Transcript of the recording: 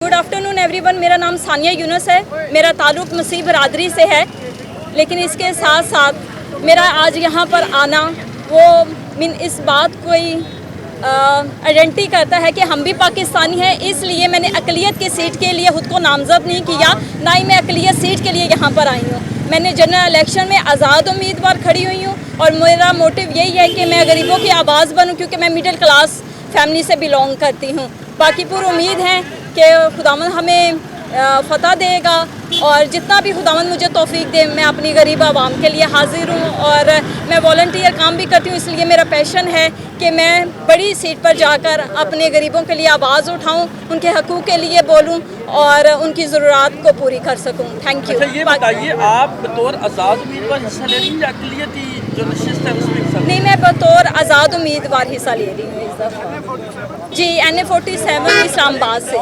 Good afternoon everyone. मेरा नाम सानिया यूनुस है। मेरा ताल्लुक़ मसीह बरादरी से है, लेकिन इसके साथ साथ मेरा आज यहाँ पर आना वो इस बात कोई आइडेंटिटी करता है कि हम भी पाकिस्तानी हैं। इसलिए मैंने अक़लियत की सीट के लिए ख़ुद को नामज़द नहीं किया, ना ही मैं अक़लियत सीट के लिए यहाँ पर आई हूँ। मैंने जनरल इलेक्शन में आज़ाद उम्मीदवार खड़ी हुई हूँ और मेरा मोटिव यही है कि मैं गरीबों की आवाज़ बनूँ, क्योंकि मैं मिडिल क्लास फैमिली से बिलोंग करती हूँ। बाकी पूरी उम्मीद है कि खुदावंद हमें फ़तह देगा और जितना भी खुदावंद मुझे तौफीक दे, मैं अपनी गरीब आवाम के लिए हाजिर हूँ। और मैं वॉलंटियर काम भी करती हूँ, इसलिए मेरा पैशन है कि मैं बड़ी सीट पर जाकर अपने गरीबों के लिए आवाज़ उठाऊँ, उनके हकूक़ के लिए बोलूँ और उनकी ज़रूरत को पूरी कर सकूँ। Thank you. अच्छा, ये बताइए, आप बतौर आज़ाद उम्मीदवार हिस्सा ले रही हैं या अक़लियती जो नशिस्त है उसमें हिस्सा? नहीं, मैं बतौर आज़ाद उम्मीदवार हिस्सा ले रही हूँ इस दफ़ा। जी, NA 47 इस्लामाबाद से।